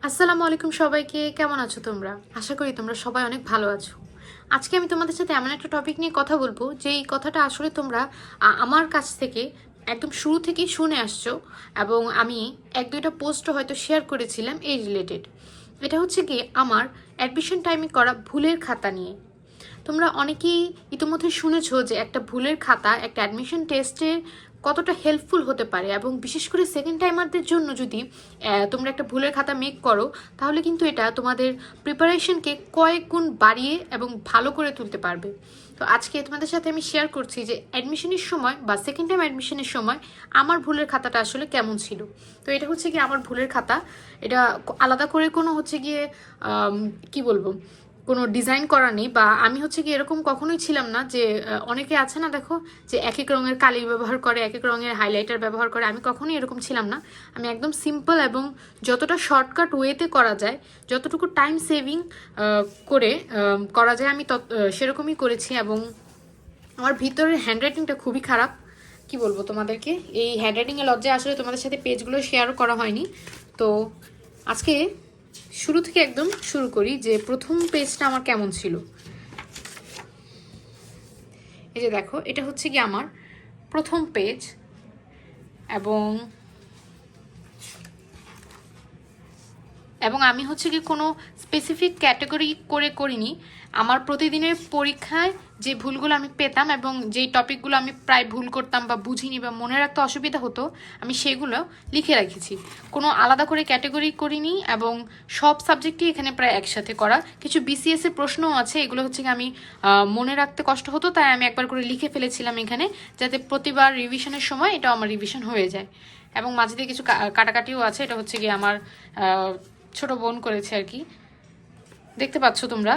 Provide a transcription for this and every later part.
আসসালামু আলাইকুম সবাইকে। কেমন আছো তোমরা? আশা করি তোমরা সবাই অনেক ভালো আছো। আজকে আমি তোমাদের সাথে এমন একটা টপিক নিয়ে কথা বলবো যে এই কথাটা আসলে তোমরা আমার কাছ থেকে একদম শুরু থেকেই শুনে আসছো, এবং আমি এক দুইটা পোস্টও হয়তো শেয়ার করেছিলাম এই রিলেটেড। এটা হচ্ছে কি আমার অ্যাডমিশন টাইমে করা ভুলের খাতা নিয়ে। তোমরা অনেকেই ইতিমধ্যে শুনেছো যে একটা ভুলের খাতা একটা অ্যাডমিশন টেস্টে কতটা হেল্পফুল হতে পারে, এবং বিশেষ করে সেকেন্ড টাইমারদের জন্য যদি তোমরা একটা ভুলের খাতা মেক করো তাহলে কিন্তু এটা তোমাদের প্রিপারেশনকে কয়েক গুণ বাড়িয়ে এবং ভালো করে তুলতে পারবে। তো আজকে তোমাদের সাথে আমি শেয়ার করছি যে অ্যাডমিশনের সময় বা সেকেন্ড টাইম অ্যাডমিশনের সময় আমার ভুলের খাতাটা আসলে কেমন ছিল। তো এটা হচ্ছে গিয়ে আমার ভুলের খাতা। এটা আলাদা করে কোনো হচ্ছে গিয়ে কি বলবো, কোনো ডিজাইন করা নেই, বা আমি হচ্ছে কি এরকম কখনোই ছিলাম না যে অনেকে আছে না, দেখো, যে এক এক রঙের কালি ব্যবহার করে, এক এক রঙের হাইলাইটার ব্যবহার করে। আমি কখনোই এরকম ছিলাম না। আমি একদম সিম্পল এবং যতটা শর্টকাট ওয়েতে করা যায়, যতটুকু টাইম সেভিং করে করা যায়, আমি সেরকমই করেছি। এবং আমার ভিতরের হ্যান্ডরাইটিংটা খুবই খারাপ, কি বলবো তোমাদেরকে। এই হ্যান্ডরাইটিংয়ের লজ্জায় আসলে তোমাদের সাথে পেজগুলো শেয়ারও করা হয়নি। তো আজকে শুরু থেকে একদম শুরু করি যে প্রথম পেজটা আমার কেমন ছিল। এই যে দেখো, এটা হচ্ছে কি আমার প্রথম পেজ, এবং আমি হচ্ছে কি কোনো স্পেসিফিক ক্যাটাগরি করে করিনি। আমার প্রতিদিনের পরীক্ষায় যে ভুলগুলো আমি পেতাম এবং যেই টপিকগুলো আমি প্রায় ভুল করতাম বা বুঝিনি বা মনে রাখতে অসুবিধা হতো, আমি সেগুলো লিখে রেখেছি। কোনো আলাদা করে ক্যাটাগরি করিনি, এবং সব সাবজেক্টই এখানে প্রায় একসাথে করা। কিছু বিসিএস এর প্রশ্নও আছে, এগুলো হচ্ছে কি আমি মনে রাখতে কষ্ট হতো, তাই আমি একবার করে লিখে ফেলেছিলাম এখানে, যাতে প্রতিবার রিভিশনের সময় এটা আমার রিভিশন হয়ে যায়। এবং মাঝে দিয়ে কিছু কাটাকাটিও আছে, এটা হচ্ছে কি আমার ছোট বোন করেছে আর কি। দেখতে পাচ্ছ তোমরা,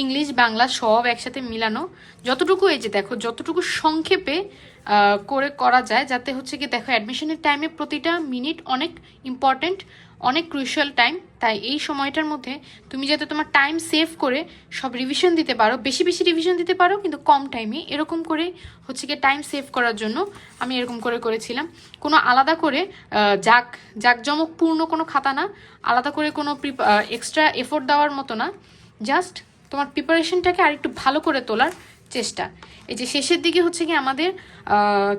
ইংলিশ বাংলা সব একসাথে মিলানো। যতটুকু, এই যে দেখো, যতটুকু সংক্ষেপে করে করা যায়, যাতে হচ্ছে কি দেখো অ্যাডমিশনের টাইমে প্রতিটা মিনিট অনেক ইম্পর্টেন্ট, অনেক ক্রুশিয়াল টাইম। তাই এই সময়টার মধ্যে তুমি যাতে তোমার টাইম সেভ করে সব রিভিশন দিতে পারো, বেশি বেশি রিভিশন দিতে পারো কিন্তু কম টাইমে, এরকম করে হচ্ছে কি টাইম সেভ করার জন্য আমি এরকম করে করেছিলাম। কোনো আলাদা করে জাঁকজমকপূর্ণ কোনো খাতা না, আলাদা করে কোনো এক্সট্রা এফোর্ট দেওয়ার মতো না, জাস্ট তোমার প্রিপারেশনটাকে আর একটু ভালো করে তোলার চেষ্টা। এই যে শেষের দিকে হচ্ছে কি আমাদের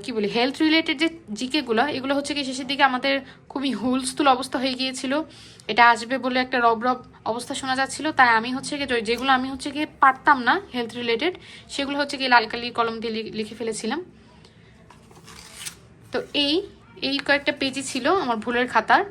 কি বলি, হেলথ রিলেটেড যে জিকেগুলো, এগুলো হচ্ছে কি শেষের দিকে আমাদের খুবই হুলস্থুল অবস্থা হয়ে গিয়েছিল। এটা আসবে বলে একটা রব রব অবস্থা শোনা যাচ্ছিল, তাই আমি হচ্ছে কি যেগুলো আমি হচ্ছে কি পারতাম না হেলথ রিলেটেড, সেগুলো হচ্ছে কি লাল কালি কলম দিয়ে লিখে ফেলেছিলাম। তো এই কয়েকটা পেজই ছিল আমার ভুলের খাতার।